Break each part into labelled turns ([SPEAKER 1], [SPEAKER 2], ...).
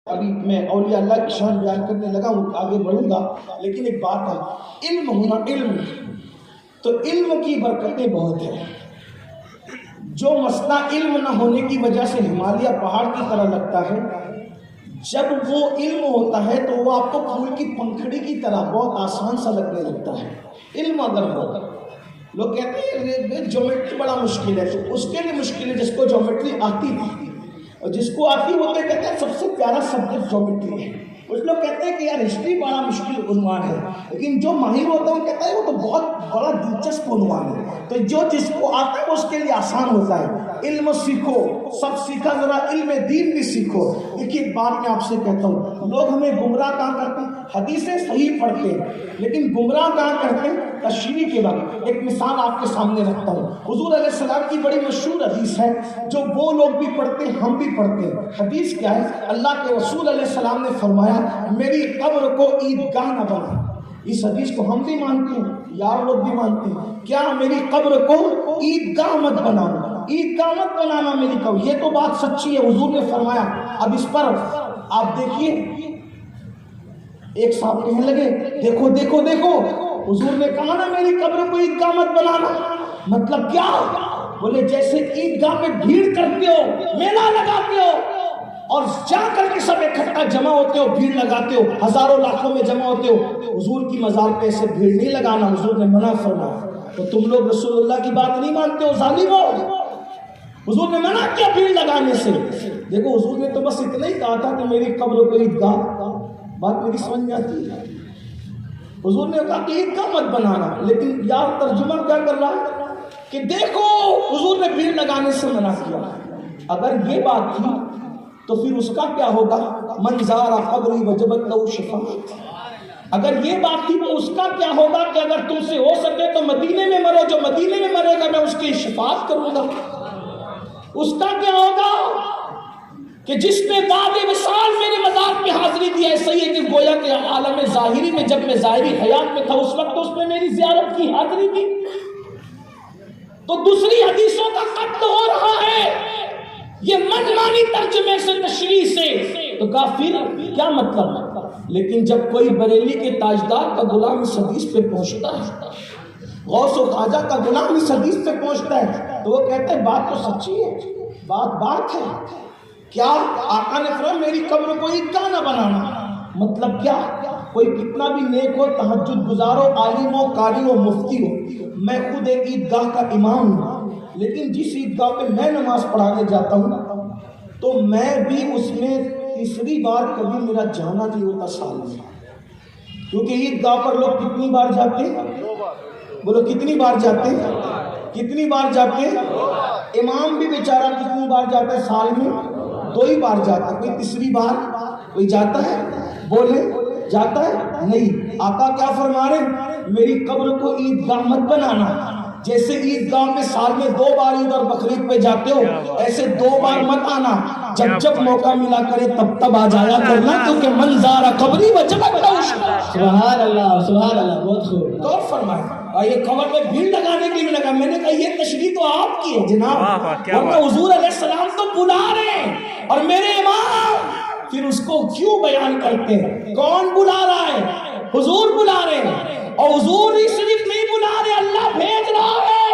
[SPEAKER 1] ابھی میں اولیاء اللہ کی شان بیان کرنے لگا ہوں، آگے بڑھوں گا، لیکن ایک بات ہے، علم ہونا، علم تو علم کی برکتیں بہت ہیں۔ جو مسئلہ علم نہ ہونے کی وجہ سے ہمالیہ پہاڑ کی طرح لگتا ہے، جب وہ علم ہوتا ہے تو وہ آپ کو پھول کی پنکھڑی کی طرح بہت آسان سا لگنے لگتا ہے۔ علم اگر ہو، لوگ کہتے ہیں جیومیٹری بڑا مشکل ہے، تو اس کے لیے مشکل ہے جس کو جیومیٹری آتی تھی، اور جس کو آتی ہوتے کہتے ہیں سب سے پیارا سبجیکٹ جیومیٹری ہے۔ کچھ لوگ کہتے ہیں کہ یار ہسٹری بڑا مشکل عنوان ہے، لیکن جو ماہر ہوتا ہے وہ کہتا ہے وہ تو بہت بڑا دلچسپ عنوان ہے۔ تو جو جس کو آتا ہے اس کے لیے آسان ہوتا ہے۔ علم سیکھو، سب سیکھا، ذرا علم دین بھی سیکھو۔ دیکھیے ایک بات میں آپ سے کہتا ہوں، لوگ ہمیں گمراہ کہاں کرتے ہیں؟ حدیثیں صحیح پڑھتے ہیں لیکن گمراہ کہاں کرتے ہیں؟ تشریح کے وقت۔ ایک مثال آپ کے سامنے رکھتا ہوں، حضور علیہ السلام کی بڑی مشہور حدیث ہے جو وہ لوگ بھی پڑھتے ہیں ہم بھی پڑھتے ہیں۔ حدیث کیا ہے؟ اللہ کے رسول علیہ السلام نے فرمایا میری قبر کو عیدگاہ نہ بنا۔ اس حدیث کو ہم بھی مانتے ہیں، یار لوگ بھی مانتے ہیں، کیا میری قبر کو عیدگاہ مت بنانا، عیدگاہ مت بنانا میری قبر۔ یہ تو بات سچی ہے، حضور نے فرمایا۔ اب اس پر آپ دیکھیے، ایک صاحب کہنے لگے دیکھو دیکھو دیکھو، حضور نے کہا نا میری قبر کو عیدگاہ مت بنانا، مطلب کیا؟ بولے جیسے عیدگاہ میں بھیڑ کرتے ہو، میلہ لگاتے ہو اور جا کر کے سب اکٹھا جمع ہوتے ہو، بھیڑ لگاتے ہو، ہزاروں لاکھوں میں جمع ہوتے ہو، حضور کی مزار پہ ایسے بھیڑ نہیں لگانا، حضور نے منع فرمایا۔ تو تم لوگ رسول اللہ کی بات نہیں مانتے ہو، ظالمو، حضور نے منع کیا بھیڑ لگانے سے۔ دیکھو حضور نے تو بس اتنا ہی کہا تھا کہ میری قبر کو عیدگاہ، بات میری سمجھ میں آتی ہے؟ حضور نے کہا کہ عیدگاہ مت بنانا، لیکن یار ترجمہ کیا کر رہا ہے کہ دیکھو حضور نے بھیڑ لگانے سے منع کیا۔ اگر یہ بات تھی تو پھر اس کا کیا ہوگا؟ من زار قبری وجبت لہ شفاعت۔ اگر یہ بات تھی تو اس کا کیا ہوگا کہ اگر تم سے ہو سکے تو مدینے میں مرو، جو مدینے میں مرے گا میں اس کی شفاعت کروں گا۔ اس کا کیا ہوگا کہ جس نے بعد وصال میرے مزار پہ حاضری دی، ایسا ہی ہے کہ گویا کہ عالم ظاہری میں جب میں ظاہری حیات میں تھا اس وقت اس نے میری زیارت کی، حاضری دی۔ تو دوسری حدیثوں کا قتل ہو رہا ہے یہ منمانی ترجمے سے، تشریح سے، تو کافر کیا مطلب؟ لیکن جب کوئی بریلی کے تاجدار کا غلام اس حدیث پہ پہنچتا ہے، غوث و خواجہ کا غلام اس حدیث پہ پہنچتا ہے، تو وہ کہتے ہیں بات تو سچی ہے، بات ہے کیا؟ آقا نے فرمایا میری قبر کو عیدگاہ نہ بنانا، مطلب کیا؟ کوئی کتنا بھی نیک ہو، تہجد گزار ہو، عالم ہو، قاری ہو، مفتی ہو، میں خود ایک عیدگاہ کا امام ہوں، لیکن جس عیدگاہ پہ میں نماز پڑھانے جاتا ہوں تو میں بھی اس میں تیسری بار کبھی میرا جانا نہیں ہوتا سال میں، کیونکہ عیدگاہ پر لوگ کتنی بار جاتے ہیں؟ بولو کتنی بار جاتے ہیں؟ کتنی بار جاتے ہیں؟ امام بھی بیچارہ کتنی بار جاتا ہے سال میں؟ 2 ہی بار جاتا ہے، کوئی تیسری بار کوئی جاتا ہے؟ بولے جاتا ہے نہیں۔ آقا کیا فرما رہے؟ میری قبر کو عیدگاہ مت بنانا، جیسے عیدگاہ میں سال میں 2 بار عید اور بقرعید پہ جاتے ہو، ایسے 2 بار مت آنا، جب موقع ملا کرے تب آ جایا کرنا، کیونکہ من زار قبری وجبت لہ شفاعت۔ سبحان اللہ سبحان اللہ، بہت خوب غور فرمائے۔ اور یہ قبر میں بھیڑ لگانے کے لیے لگا، میں نے کہا یہ تشریح تو آپ کی ہے جناب، ورنہ حضور علیہ السلام تو بلا رہے ہیں اور میرے امام پھر اس کو کیوں بیان کرتے ہیں؟ کون بلا رہا ہے؟ حضور بلا رہے ہیں، اور حضور ہی صرف نہیں بلا رہے، اللہ بھیج رہا ہے۔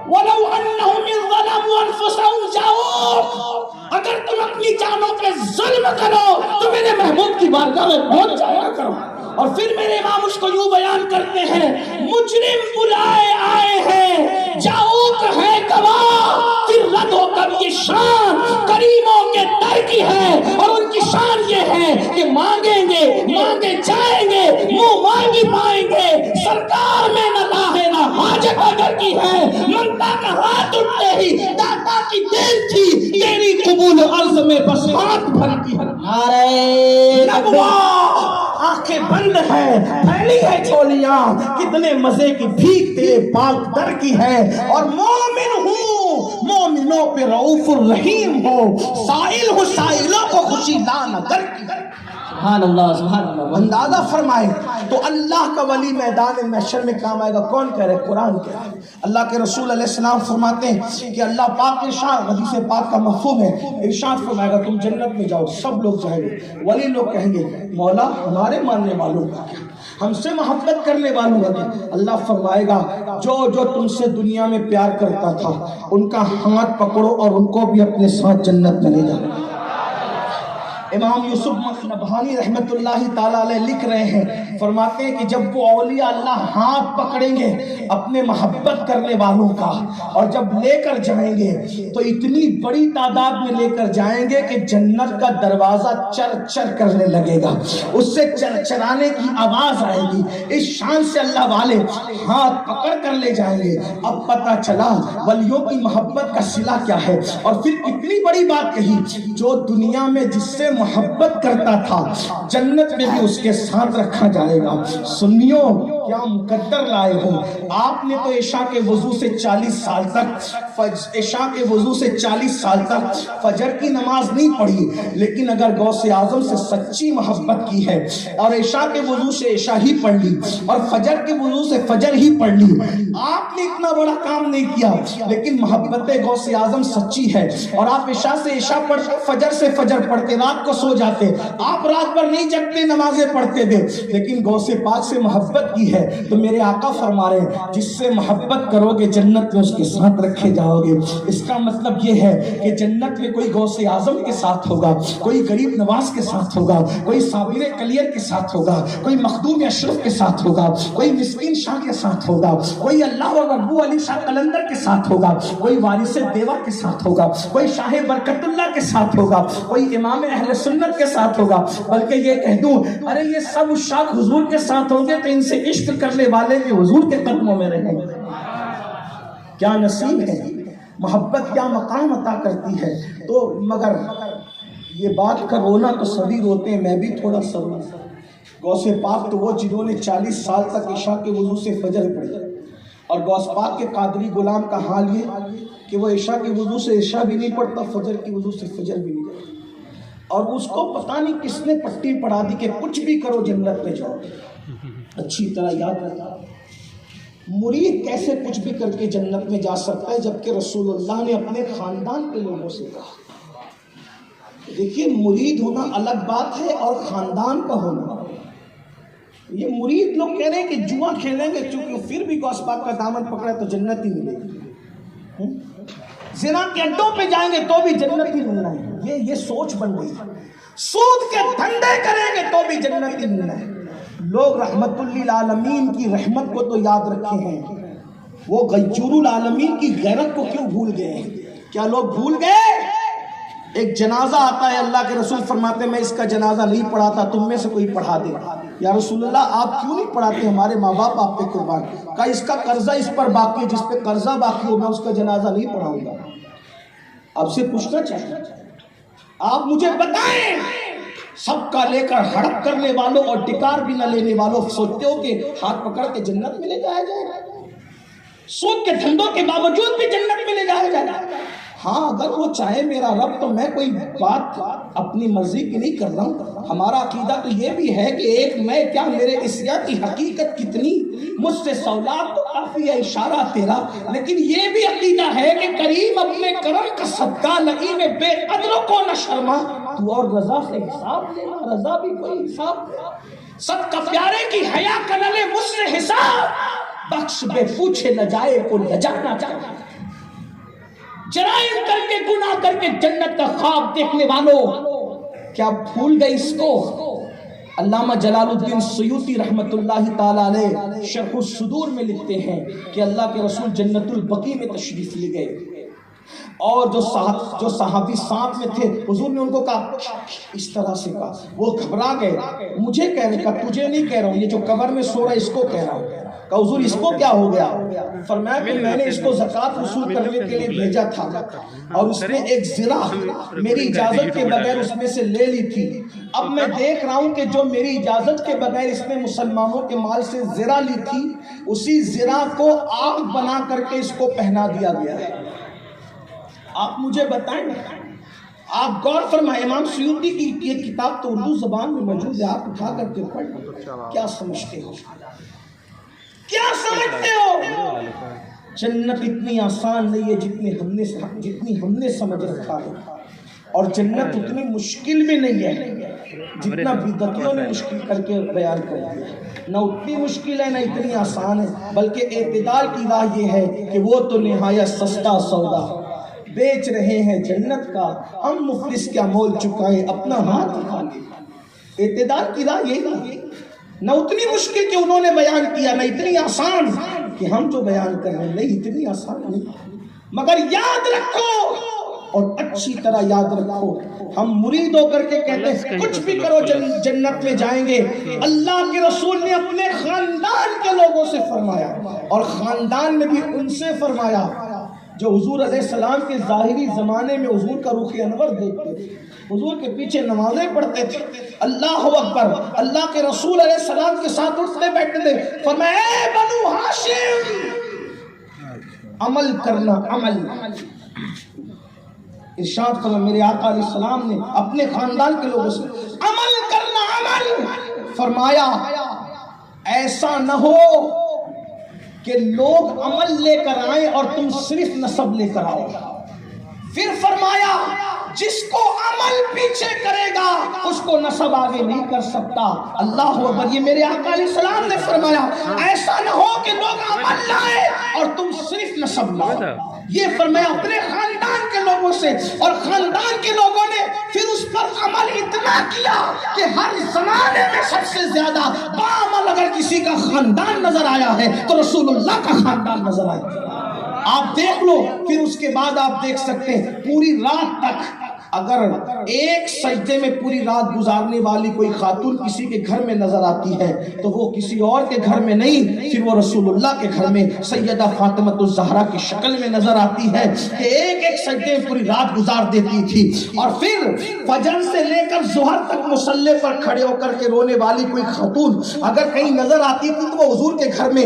[SPEAKER 1] وَلَوْ أَنَّهُمْ إِذْ ظَلَمُوا أَنفُسَهُمْ جَاءُوكَ، اگر تم اپنی جانوں پہ ظلم کرو تو میرے محبوب کی بارگاہ میں پہنچ جایا کرو۔ اور پھر میرے امام اس کو یوں بیان کرتے ہیں، مجرم بلائے آئے ہیں، جاؤک ہے گواہ، پھر رد ہو کر یہ شان کریموں کے در کی ہے، اور ان کی شان یہ ہے کہ مانگیں گے مانگے جائیں گے، منہ مانگی پائیں گے، سرکار میں نہ راہ نہ حاجت اگر کی ہے، منتا کا ہاتھ اٹھتے ہی داتا کی دیر تھی، تیری قبول عرض میں بس ہاتھ بھرتی ہے۔ نعرہ نبوہ، آنکھیں بند ہے، پھیلی ہے چولیاں، کتنے مزے کی بھیک تیرے پاک در کی ہے، اور مومن ہوں، مومن مومنوں پہ رؤوف الرحیم ہو، سائل ہو سائلوں کو خوشی لانا در کی۔
[SPEAKER 2] سبحان اللہ سبحان اللہ۔
[SPEAKER 1] اندازہ فرمائے تو اللہ کا ولی میدان محشر میں کام آئے گا کون کہہ رہے؟ قرآن کہہ رہے۔ اللہ کے رسول علیہ السلام فرماتے ہیں کہ اللہ پاک ارشاد، حدیث پاک کا مفہوم ہے، ارشاد فرمائے گا تم جنت میں جاؤ، سب لوگ جائیں گے، ولی لوگ کہیں گے مولا ہمارے ماننے والوں کا کیا، ہم سے محبت کرنے والوں کا کیا؟ اللہ فرمائے گا جو جو تم سے دنیا میں پیار کرتا تھا ان کا ہاتھ پکڑو اور ان کو بھی اپنے ساتھ جنت میں لے جاؤ۔ امام یوسف نبہانی رحمت اللہ تعالیٰ علیہ لکھ رہے ہیں، فرماتے ہیں کہ جب وہ اولیاء اللہ ہاتھ پکڑیں گے اپنے محبت کرنے والوں کا اور جب لے کر جائیں گے تو اتنی بڑی تعداد میں لے کر جائیں گے کہ جنت کا دروازہ چر چر کرنے لگے گا، اس سے چرچرانے کی آواز آئے گی، اس شان سے اللہ والے ہاتھ پکڑ کر لے جائیں گے۔ اب پتہ چلا ولیوں کی محبت کا صلہ کیا ہے، اور پھر اتنی بڑی بات کہی جو دنیا میں جس سے محبت کرتا تھا جنت میں بھی اس کے ساتھ رکھا جائے گا۔ سنیوں کیا مقدر لائے ہو، آپ نے تو عشاء کے وضو سے 40 سال تک عشاء کے وضو سے 40 سال تک فجر کی نماز نہیں پڑھی، لیکن اگر غوث اعظم سے سچی محبت کی ہے اور عشاء کے وضو سے عشاء ہی پڑھ لی اور فجر کے وضو سے فجر ہی پڑھ لی، آپ نے اتنا بڑا کام نہیں کیا لیکن محبت غوث اعظم سچی ہے، اور آپ عشاء سے عشاء پڑھتے، فجر سے فجر پڑھتے، رات کو سو جاتے، آپ رات بھر نہیں جگتے نمازیں پڑھتے تھے، لیکن غوث پاک سے محبت کی ہے تو میرے آقا فرما رہے ہیں جس سے محبت کرو گے جنت میں اس کے ساتھ رکھے جاؤ گے۔ اس کا مطلب یہ ہے کہ جنت میں کوئی غوث اعظم کے ساتھ ہوگا، کوئی غریب نواز کے ساتھ ہوگا، کوئی صابر کلیر کے ساتھ ہوگا، کوئی مخدوم اشرف کے ساتھ ہوگا، کوئی مسکین شاہ کے ساتھ ہوگا، کوئی اللہ و ابو علی شاہ قلندر کے ساتھ ہوگا، کوئی وارث دیوا کے ساتھ ہوگا، کوئی شاہ برکت اللہ کے ساتھ ہوگا، کوئی امام اہل سنت کے ساتھ ہوگا۔ بلکہ یہ کہہ دوں ارے یہ سب عشاق حضور کے ساتھ ہوں گے تو ان سے عشق کرنے والے بھی حضور کے قدموں میں رہیں گے۔ کیا نصیب ہے، محبت کیا مقام عطا کرتی ہے۔ تو مگر یہ بات کا رونا تو سبھی روتے ہیں، میں بھی تھوڑا سا رونا۔ غوث پاک تو وہ جنہوں نے 40 سال تک عشاء کے وضو سے فجر پڑھی، اور غوث پاک کے قادری غلام کا حال یہ کہ وہ عشاء کے وضو سے عشاء بھی نہیں پڑھتا، فجر کے وضو سے فجر بھی نہیں پڑھتا، اور اس کو پتہ نہیں کس نے پٹی پڑھا دی کہ کچھ بھی کرو جنت میں جاؤ۔ اچھی طرح یاد رکھنا، مرید کیسے کچھ بھی کر کے جنت میں جا سکتا ہے جبکہ رسول اللہ نے اپنے خاندان کے لوگوں سے کہا۔ دیکھیے مرید ہونا الگ بات ہے اور خاندان کا ہونا، یہ مرید لوگ کہہ رہے ہیں کہ جوا کھیلیں گے چونکہ پھر بھی غوث پاک کا دامن پکڑا تو جنت ہی ملے گی، زنا کے اڈوں پہ جائیں گے تو بھی جنت ہی ملنا ہے، یہ سوچ بن گئی۔ سود کے دھندے کریں گے تو بھی جنت ہی ملنا ہے۔ لوگ رحمت للعالمین کی رحمت کو تو یاد رکھے ہیں، وہ غیور العالمین کی غیرت کو کیوں بھول گئے ہیں؟ کیا لوگ بھول گئے؟ ایک جنازہ آتا ہے، اللہ کے رسول فرماتے ہیں میں اس کا جنازہ نہیں پڑھاتا، تم میں سے کوئی پڑھا دے۔ یا رسول اللہ آپ کیوں نہیں پڑھاتے، ہمارے ماں باپ آپ پہ قربان، کہا اس کا قرضہ اس پر باقی ہے، جس پہ قرضہ باقی ہو میں اس کا جنازہ نہیں پڑھاؤں گا۔ آپ سے پوچھنا چاہیے، آپ مجھے بتائیں، سب کا لے کر ہڑپ کرنے والوں اور ٹکار بھی نہ لینے والوں سوچتے ہو کہ ہاتھ پکڑ کے جنت میں لے جایا جائے گا؟ سود کے دھندوں کے باوجود بھی جنت میں لے جایا جائے گا؟ ہاں اگر وہ چاہے میرا رب تو میں کوئی بات اپنی مرضی کی نہیں کر رہا ہوں۔ ہمارا عقیدہ تو یہ بھی ہے کہ ایک میں کیا میرے عصیہ کی حقیقت کتنی، مجھ سے سولاد تو کافی ہے اشارہ تیرا، لیکن یہ بھی عقیدہ ہے کہ کریم اپنے کرم کا صدقہ لئی میں بے قدروں کو نہ شرما، تو اور رضا سے حساب لینا، رضا بھی کوئی حساب دے، صدقہ پیارے کی حیا کا نہ لے مجھ سے حساب، بخش بے پوچھے نہ جائے کو نہ جانا چاہتا۔ جرائم کر کے گناہ کر کے جنت کا خواب دیکھنے والوں کیا بھول گئے اس کو؟ علامہ جلال الدین سیوطی رحمت اللہ تعالی علیہ شرح الصدور میں لکھتے ہیں کہ اللہ کے رسول جنت البقیع میں تشریف لے گئے، اور جو صحابی ساتھ میں تھے حضور نے ان کو کہا اس طرح سے کہا، وہ گھبرا گئے، مجھے کہہ رہے، کہا تجھے نہیں کہہ رہا ہوں، یہ جو قبر میں سو رہا ہے اس کو کہہ رہا ہوں۔ کہا حضور اس کو کیا ہو گیا؟ فرمایا کہ میں نے اس کو زکوٰۃ وصول کرنے کے لیے بھیجا تھا اور اس نے ایک زرہ میری اجازت کے بغیر اس میں سے لے لی تھی، اب میں دیکھ رہا ہوں کہ جو میری اجازت کے بغیر اس نے مسلمانوں کے مال سے زرہ لی تھی اسی زرہ کو آگ بنا کر کے اس کو پہنا دیا گیا ہے۔ آپ مجھے بتائیں، آپ غور فرمائیں، امام سیوطی کی یہ کتاب تو اردو زبان میں موجود ہے، آپ اٹھا کر کے پڑھ، کیا سمجھتے ہو؟ کیا سمجھتے ہو؟ جنت اتنی آسان نہیں ہے جتنی ہم نے سمجھ رکھا ہے، اور جنت اتنی مشکل بھی نہیں ہے جتنا بدعتیوں نے مشکل کر کے بیان کر دیا۔ نہ اتنی مشکل ہے نہ اتنی آسان ہے، بلکہ اعتدال کی راہ یہ ہے کہ وہ تو نہایت سستا سودا بیچ رہے ہیں جنت کا، ہم مفلس کیا مول چکائیں اپنا ہاتھ اٹھا کے۔ اعتدال کی راہ یہی ہے، نہ اتنی مشکل کہ انہوں نے بیان کیا، نہ اتنی آسان کہ ہم جو بیان کر رہے ہیں، نہیں اتنی آسان نہیں، مگر یاد رکھو اور اچھی طرح یاد رکھو، ہم مرید ہو کر کے کہتے ہیں کچھ بھی کرو جنت میں جائیں گے۔ اللہ کے رسول نے اپنے خاندان کے لوگوں سے فرمایا، اور خاندان میں بھی ان سے فرمایا جو حضور علیہ السلام کے ظاہری زمانے میں حضور کا رخ انور دیکھتے تھے، حضور کے پیچھے نمازیں پڑھتے تھے، اللہ اکبر، اللہ کے رسول علیہ السلام کے ساتھ اٹھتے بیٹھتے تھے، فرمایا اے بنو ہاشم عمل کرنا، عمل ارشاد فرمایا میرے آقا علیہ السلام نے اپنے خاندان کے لوگوں سے عمل کرنا، عمل فرمایا ایسا نہ ہو کہ لوگ عمل لے کر آئیں اور تم صرف نسب لے کر آؤ۔ پھر فرمایا جس کو عمل پیچھے کرے گا اس کو نسب آگے نہیں کر سکتا۔ اللہ اکبر، یہ میرے آقا علیہ السلام نے فرمایا ایسا نہ ہو کہ لوگ عمل لائے اور تم صرف نسب لاؤ۔ یہ فرمایا اپنے خاندان کے لوگوں سے، اور خاندان کے لوگوں نے پھر اس پر عمل اتنا کیا کہ ہر زمانے میں سب سے زیادہ بعمل اگر کسی کا خاندان نظر آیا ہے تو رسول اللہ کا خاندان نظر آیا۔ آپ دیکھ لو، پھر اس کے بعد آپ دیکھ سکتے ہیں پوری رات تک اگر ایک سجدے میں پوری رات گزارنے والی کوئی خاتون کسی کے گھر میں نظر آتی ہے تو وہ کسی اور کے گھر میں نہیں، پھر وہ رسول اللہ کے گھر میں سیدہ فاطمہ الزہرا کی شکل میں نظر آتی ہے کہ ایک ایک سجدے میں پوری رات گزار دیتی تھی۔ اور پھر فجر سے لے کر ظہر تک مصلی پر کھڑے ہو کر کے رونے والی کوئی خاتون اگر کہیں نظر آتی تھی تو وہ حضور کے گھر میں